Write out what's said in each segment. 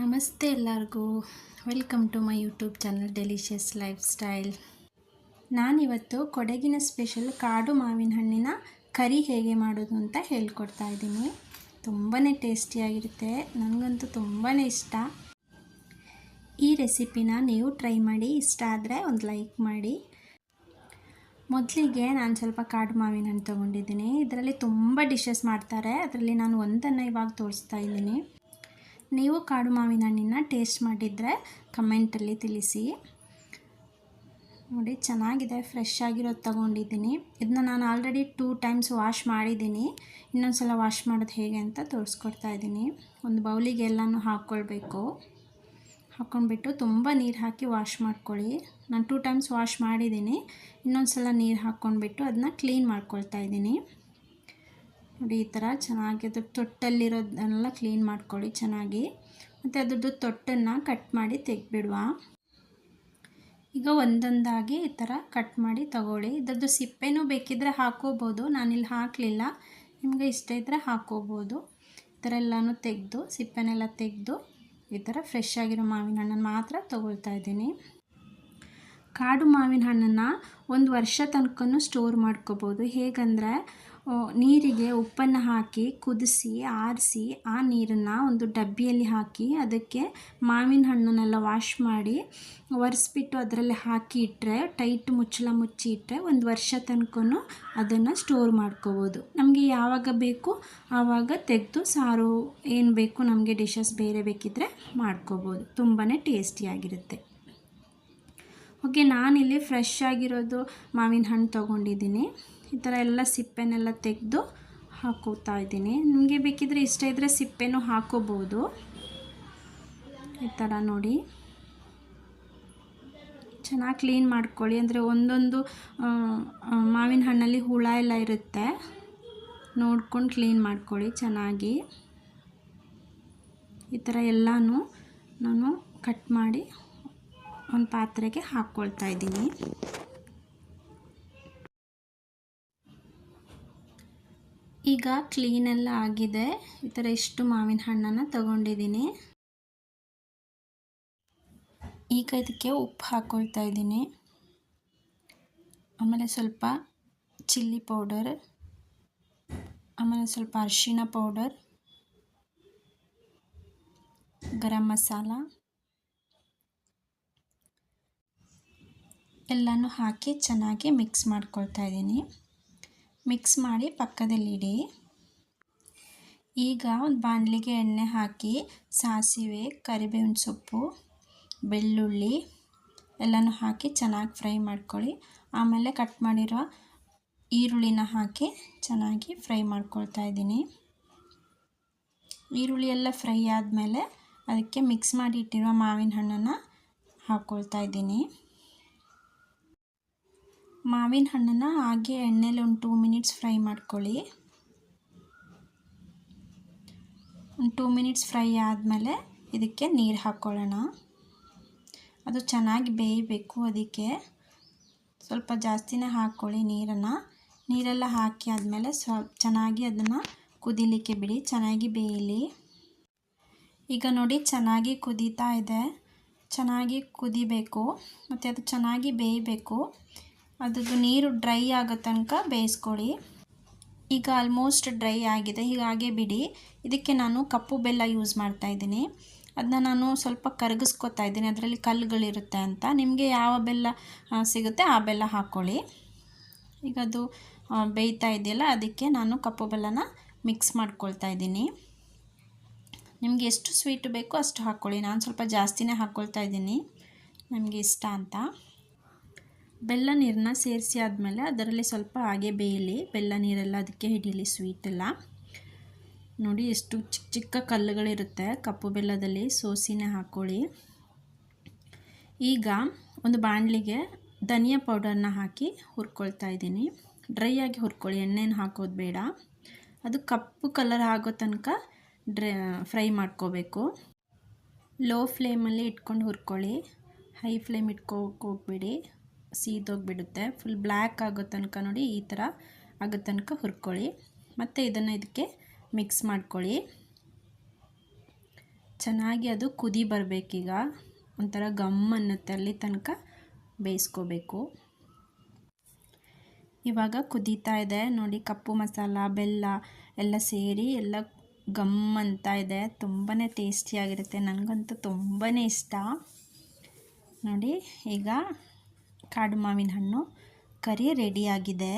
ನಮಸ್ತೆ ಎಲ್ಲರಿಗೂ. Welcome to my YouTube channel delicious lifestyle. ನಾನಿವತ್ತು ಕೊಡಗಿನ ಸ್ಪೆಷಲ್ ಕಾಡು ಮಾವಿನ ಹಣ್ಣಿನ ಕರಿ ಹೇಗೆ ಮಾಡೋದು ಅಂತ ಹೇಳ್ಕೊಡ್ತಾ ಇದ್ದೀನಿ. ತುಂಬಾ ಟೇಸ್ಟಿಯಾಗಿರುತ್ತೆ, ನನಗಂತೂ ತುಂಬಾ ಇಷ್ಟ. ಈ ರೆಸಿಪಿನ ನೀವು ಟ್ರೈ ಮಾಡಿ, ಇಷ್ಟ ಆದರೆ ಒಂದು ಲೈಕ್ ಮಾಡಿ. ಮೊದಲಿಗೆ ನಾನು ಸ್ವಲ್ಪ ಕಾಡು ಮಾವಿನ ಹಣ್ಣು ತೊಗೊಂಡಿದ್ದೀನಿ. ಇದರಲ್ಲಿ ತುಂಬ ಡಿಶಸ್ ಮಾಡ್ತಾರೆ, ಅದರಲ್ಲಿ ನಾನು ಒಂದನ್ನು ಇವಾಗ ತೋರಿಸ್ತಾ ಇದ್ದೀನಿ. ನೀವು ಕಾಡು ಮಾವಿನ ಹಣ್ಣಿನ ಟೇಸ್ಟ್ ಮಾಡಿದರೆ ಕಮೆಂಟಲ್ಲಿ ತಿಳಿಸಿ. ನೋಡಿ, ಚೆನ್ನಾಗಿದೆ, ಫ್ರೆಶ್ ಆಗಿರೋದು ತೊಗೊಂಡಿದ್ದೀನಿ. ಇದನ್ನ ನಾನು ಆಲ್ರೆಡಿ 2 ಟೈಮ್ಸ್ ವಾಶ್ ಮಾಡಿದ್ದೀನಿ. ಇನ್ನೊಂದು ಸಲ ವಾಶ್ ಮಾಡೋದು ಹೇಗೆ ಅಂತ ತೋರಿಸ್ಕೊಡ್ತಾ ಇದ್ದೀನಿ. ಒಂದು ಬೌಲಿಗೆ ಎಲ್ಲನೂ ಹಾಕ್ಕೊಳ್ಬೇಕು. ಹಾಕ್ಕೊಂಡ್ಬಿಟ್ಟು ತುಂಬ ನೀರು ಹಾಕಿ ವಾಶ್ ಮಾಡ್ಕೊಳ್ಳಿ. ನಾನು 2 ಟೈಮ್ಸ್ ವಾಶ್ ಮಾಡಿದ್ದೀನಿ. ಇನ್ನೊಂದು ಸಲ ನೀರು ಹಾಕ್ಕೊಂಡ್ಬಿಟ್ಟು ಅದನ್ನ ಕ್ಲೀನ್ ಮಾಡ್ಕೊಳ್ತಾ ಇದ್ದೀನಿ. ನೋಡಿ, ಈ ಥರ ಚೆನ್ನಾಗಿ ಅದು ತೊಟ್ಟಲ್ಲಿರೋದನ್ನೆಲ್ಲ ಕ್ಲೀನ್ ಮಾಡ್ಕೊಳ್ಳಿ ಚೆನ್ನಾಗಿ. ಮತ್ತು ಅದ್ರದ್ದು ತೊಟ್ಟನ್ನು ಕಟ್ ಮಾಡಿ ತೆಗೆದ್ಬಿಡುವ. ಈಗ ಒಂದೊಂದಾಗಿ ಈ ಥರ ಕಟ್ ಮಾಡಿ ತಗೊಳ್ಳಿ. ಇದ್ರದ್ದು ಸಿಪ್ಪೆನೂ ಬೇಕಿದ್ದರೆ ಹಾಕೋಬೋದು, ನಾನಿಲ್ಲಿ ಹಾಕಲಿಲ್ಲ. ನಿಮಗೆ ಇಷ್ಟ ಇದ್ದರೆ ಹಾಕೋಬೋದು. ಈ ಥರ ಎಲ್ಲನೂ ತೆಗೆದು, ಸಿಪ್ಪೆನೆಲ್ಲ ತೆಗೆದು ಈ ಥರ ಫ್ರೆಶ್ ಆಗಿರೋ ಮಾವಿನ ಹಣ್ಣನ್ನು ಮಾತ್ರ ತೊಗೊಳ್ತಾ ಇದ್ದೀನಿ. ಕಾಡು ಮಾವಿನ ಹಣ್ಣನ್ನು 1 ವರ್ಷ ತನಕ ಸ್ಟೋರ್ ಮಾಡ್ಕೋಬೋದು. ಹೇಗಂದರೆ, ನೀರಿಗೆ ಉಪ್ಪನ್ನು ಹಾಕಿ ಕುದಿಸಿ ಆರಿಸಿ ಆ ನೀರನ್ನು ಒಂದು ಡಬ್ಬಿಯಲ್ಲಿ ಹಾಕಿ ಅದಕ್ಕೆ ಮಾವಿನ ಹಣ್ಣನ್ನೆಲ್ಲ ವಾಶ್ ಮಾಡಿ ಒರೆಸ್ಬಿಟ್ಟು ಅದರಲ್ಲಿ ಹಾಕಿ ಇಟ್ಟರೆ, ಟೈಟ್ ಮುಚ್ಚಳ ಮುಚ್ಚಿ ಇಟ್ಟರೆ 1 ವರ್ಷ ತನಕ ಅದನ್ನು ಸ್ಟೋರ್ ಮಾಡ್ಕೋಬೋದು. ನಮಗೆ ಯಾವಾಗ ಬೇಕು ಆವಾಗ ತೆಗೆದು ಸಾರು ಏನು ಬೇಕು ನಮಗೆ ಡಿಶಸ್ ಬೇರೆ ಬೇಕಿದ್ದರೆ ಮಾಡ್ಕೋಬೋದು. ತುಂಬಾ ಟೇಸ್ಟಿಯಾಗಿರುತ್ತೆ. ಓಕೆ, ನಾನಿಲ್ಲಿ ಫ್ರೆಶ್ ಆಗಿರೋದು ಮಾವಿನ ಹಣ್ಣು ತೊಗೊಂಡಿದ್ದೀನಿ. ಈ ಥರ ಎಲ್ಲ ಸಿಪ್ಪೆನೆಲ್ಲ ತೆಗೆದು ಹಾಕೋತಾ ಇದ್ದೀನಿ. ನಿಮಗೆ ಬೇಕಿದ್ದರೆ ಇಷ್ಟ ಇದ್ದರೆ ಸಿಪ್ಪೆನೂ ಹಾಕೋಬೋದು. ಈ ಥರ ನೋಡಿ, ಚೆನ್ನಾಗಿ ಕ್ಲೀನ್ ಮಾಡ್ಕೊಳ್ಳಿ. ಅಂದರೆ ಒಂದೊಂದು ಮಾವಿನ ಹಣ್ಣಲ್ಲಿ ಹುಳ ಎಲ್ಲ ಇರುತ್ತೆ, ನೋಡ್ಕೊಂಡು ಕ್ಲೀನ್ ಮಾಡ್ಕೊಳ್ಳಿ ಚೆನ್ನಾಗಿ. ಈ ಥರ ಎಲ್ಲನೂ ನಾನು ಕಟ್ ಮಾಡಿ ಒಂದು ಪಾತ್ರೆಗೆ ಹಾಕ್ಕೊಳ್ತಾ ಇದ್ದೀನಿ. ಈಗ ಕ್ಲೀನೆಲ್ಲ ಆಗಿದೆ. ಈ ಥರ ಇಷ್ಟು ಮಾವಿನ ಹಣ್ಣನ್ನು ತಗೊಂಡಿದ್ದೀನಿ. ಈಗ ಇದಕ್ಕೆ ಉಪ್ಪು ಹಾಕ್ಕೊಳ್ತಾ ಇದ್ದೀನಿ. ಆಮೇಲೆ ಸ್ವಲ್ಪ ಚಿಲ್ಲಿ ಪೌಡರ್, ಆಮೇಲೆ ಸ್ವಲ್ಪ ಅರಿಶಿಣ ಪೌಡರ್, ಗರಂ ಮಸಾಲ ಎಲ್ಲನೂ ಹಾಕಿ ಚೆನ್ನಾಗಿ ಮಿಕ್ಸ್ ಮಾಡ್ಕೊಳ್ತಾ ಇದ್ದೀನಿ. ಮಿಕ್ಸ್ ಮಾಡಿ ಪಕ್ಕದಲ್ಲಿಡಿ. ಈಗ ಒಂದು ಬಾಣಲಿಗೆ ಎಣ್ಣೆ ಹಾಕಿ ಸಾಸಿವೆ, ಕರಿಬೇವಿನ ಸೊಪ್ಪು, ಬೆಳ್ಳುಳ್ಳಿ ಎಲ್ಲನೂ ಹಾಕಿ ಚೆನ್ನಾಗಿ ಫ್ರೈ ಮಾಡ್ಕೊಳ್ಳಿ. ಆಮೇಲೆ ಕಟ್ ಮಾಡಿರೋ ಈರುಳ್ಳಿನ ಹಾಕಿ ಚೆನ್ನಾಗಿ ಫ್ರೈ ಮಾಡ್ಕೊಳ್ತಾ ಇದ್ದೀನಿ. ಈರುಳ್ಳಿ ಎಲ್ಲ ಫ್ರೈ ಆದಮೇಲೆ ಅದಕ್ಕೆ ಮಿಕ್ಸ್ ಮಾಡಿ ಇಟ್ಟಿರೋ ಮಾವಿನ ಹಣ್ಣನ್ನು ಹಾಕ್ಕೊಳ್ತಾ ಇದ್ದೀನಿ. ಮಾವಿನ ಹಣ್ಣನ್ನು ಹಾಗೆ ಎಣ್ಣೆಲಿ ಒಂದು 2 ಮಿನಿಟ್ಸ್ ಫ್ರೈ ಮಾಡ್ಕೊಳ್ಳಿ. ಒಂದು 2 ಮಿನಿಟ್ಸ್ ಫ್ರೈ ಆದಮೇಲೆ ಇದಕ್ಕೆ ನೀರು ಹಾಕ್ಕೊಳ್ಳೋಣ. ಅದು ಚೆನ್ನಾಗಿ ಬೇಯಬೇಕು, ಅದಕ್ಕೆ ಸ್ವಲ್ಪ ಜಾಸ್ತಿನೇ ಹಾಕ್ಕೊಳ್ಳಿ ನೀರನ್ನು. ನೀರೆಲ್ಲ ಹಾಕಿ ಆದಮೇಲೆ ಚೆನ್ನಾಗಿ ಅದನ್ನು ಕುದಿಲಿಕ್ಕೆ ಬಿಡಿ, ಚೆನ್ನಾಗಿ ಬೇಯಲಿ. ಈಗ ನೋಡಿ, ಚೆನ್ನಾಗಿ ಕುದೀತಾ ಇದೆ. ಚೆನ್ನಾಗಿ ಕುದಿಬೇಕು ಮತ್ತು ಅದು ಚೆನ್ನಾಗಿ ಬೇಯಬೇಕು. ಅದ್ರದ್ದು ನೀರು ಡ್ರೈ ಆಗೋ ತನಕ ಬೇಯಿಸ್ಕೊಳ್ಳಿ. ಈಗ ಆಲ್ಮೋಸ್ಟ್ ಡ್ರೈ ಆಗಿದೆ, ಹೀಗಾಗೆ ಬಿಡಿ. ಇದಕ್ಕೆ ನಾನು ಕಪ್ಪು ಬೆಲ್ಲ ಯೂಸ್ ಮಾಡ್ತಾಯಿದ್ದೀನಿ. ಅದನ್ನ ನಾನು ಸ್ವಲ್ಪ ಕರಗಿಸ್ಕೊತಾ ಇದ್ದೀನಿ, ಅದರಲ್ಲಿ ಕಲ್ಲುಗಳಿರುತ್ತೆ ಅಂತ. ನಿಮಗೆ ಯಾವ ಬೆಲ್ಲ ಸಿಗುತ್ತೆ ಆ ಬೆಲ್ಲ ಹಾಕ್ಕೊಳ್ಳಿ. ಈಗ ಅದು ಬೇಯ್ತಾ ಇದೆಯಲ್ಲ, ಅದಕ್ಕೆ ನಾನು ಕಪ್ಪು ಬೆಲ್ಲನ ಮಿಕ್ಸ್ ಮಾಡ್ಕೊಳ್ತಾ ಇದ್ದೀನಿ. ನಿಮಗೆ ಎಷ್ಟು ಸ್ವೀಟ್ ಬೇಕೋ ಅಷ್ಟು ಹಾಕ್ಕೊಳ್ಳಿ. ನಾನು ಸ್ವಲ್ಪ ಜಾಸ್ತಿನೇ ಹಾಕ್ಕೊಳ್ತಾ ಇದ್ದೀನಿ, ನಮಗೆ ಇಷ್ಟ ಅಂತ. ಬೆಲ್ಲ ನೀರನ್ನ ಸೇರಿಸಿ ಆದಮೇಲೆ ಅದರಲ್ಲಿ ಸ್ವಲ್ಪ ಹಾಗೆ ಬೇಯಲಿ, ಬೆಲ್ಲ ನೀರೆಲ್ಲ ಅದಕ್ಕೆ ಹಿಡೀಲಿ, ಸ್ವೀಟೆಲ್ಲ. ನೋಡಿ, ಎಷ್ಟು ಚಿಕ್ಕ ಚಿಕ್ಕ ಕಲ್ಲುಗಳಿರುತ್ತೆ ಕಪ್ಪು ಬೆಲ್ಲದಲ್ಲಿ, ಸೋಸಿನೇ ಹಾಕ್ಕೊಳ್ಳಿ. ಈಗ ಒಂದು ಬಾಣಲಿಗೆ ಧನಿಯಾ ಪೌಡರ್ನ ಹಾಕಿ ಹುರ್ಕೊಳ್ತಾ ಇದ್ದೀನಿ. ಡ್ರೈ ಆಗಿ ಹುರ್ಕೊಳ್ಳಿ, ಎಣ್ಣೆನ ಹಾಕೋದು ಬೇಡ. ಅದು ಕಪ್ಪು ಕಲರ್ ಆಗೋ ತನಕ ಫ್ರೈ ಮಾಡ್ಕೋಬೇಕು. ಲೋ ಫ್ಲೇಮಲ್ಲಿ ಇಟ್ಕೊಂಡು ಹುರ್ಕೊಳ್ಳಿ, ಹೈ ಫ್ಲೇಮ್ ಇಟ್ಕೋಕ್ಕೆ ಹೋಗ್ಬೇಡಿ, ಸೀದೋಗಿಬಿಡುತ್ತೆ. ಫುಲ್ ಬ್ಲ್ಯಾಕ್ ಆಗೋ ತನಕ ನೋಡಿ, ಈ ಥರ ಆಗೋ ತನಕ ಹುರ್ಕೊಳ್ಳಿ. ಮತ್ತು ಇದನ್ನು ಇದಕ್ಕೆ ಮಿಕ್ಸ್ ಮಾಡ್ಕೊಳ್ಳಿ. ಚೆನ್ನಾಗಿ ಅದು ಕುದಿ ಬರಬೇಕೀಗ, ಒಂಥರ ಗಮ್ ಅನ್ನುತ್ತೆ, ಅಲ್ಲಿ ತನಕ ಬೇಯಿಸ್ಕೋಬೇಕು. ಇವಾಗ ಕುದೀತಾ ಇದೆ ನೋಡಿ, ಕಪ್ಪು ಮಸಾಲ ಬೆಲ್ಲ ಎಲ್ಲ ಸೇರಿ ಎಲ್ಲ ಗಮ್ ಅಂತ ಇದೆ. ತುಂಬಾ ಟೇಸ್ಟಿಯಾಗಿರುತ್ತೆ, ನನಗಂತೂ ತುಂಬಾ ಇಷ್ಟ ನೋಡಿ. ಈಗ ಕಾಡು ಮಾವಿನ ಹಣ್ಣು ಕರಿ ರೆಡಿಯಾಗಿದೆ.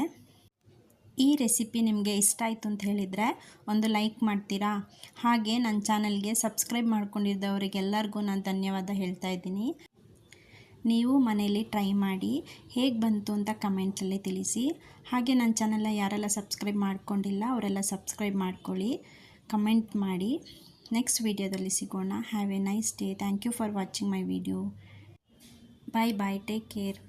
ಈ ರೆಸಿಪಿ ನಿಮಗೆ ಇಷ್ಟ ಆಯಿತು ಅಂತ ಹೇಳಿದರೆ ಒಂದು ಲೈಕ್ ಮಾಡ್ತೀರಾ? ಹಾಗೆ ನನ್ನ ಚಾನಲ್ಗೆ ಸಬ್ಸ್ಕ್ರೈಬ್ ಮಾಡ್ಕೊಂಡಿದ್ದವರಿಗೆಲ್ಲರಿಗೂ ನಾನು ಧನ್ಯವಾದ ಹೇಳ್ತಾ ಇದ್ದೀನಿ. ನೀವು ಮನೆಯಲ್ಲಿ ಟ್ರೈ ಮಾಡಿ ಹೇಗೆ ಬಂತು ಅಂತ ಕಮೆಂಟಲ್ಲಿ ತಿಳಿಸಿ. ಹಾಗೆ ನನ್ನ ಚಾನಲ್ನ ಯಾರೆಲ್ಲ ಸಬ್ಸ್ಕ್ರೈಬ್ ಮಾಡ್ಕೊಂಡಿಲ್ಲ ಅವರೆಲ್ಲ ಸಬ್ಸ್ಕ್ರೈಬ್ ಮಾಡ್ಕೊಳ್ಳಿ, ಕಮೆಂಟ್ ಮಾಡಿ. ನೆಕ್ಸ್ಟ್ ವಿಡಿಯೋದಲ್ಲಿ ಸಿಗೋಣ. Have a nice day. Thank you for watching my video. Bye bye, take care.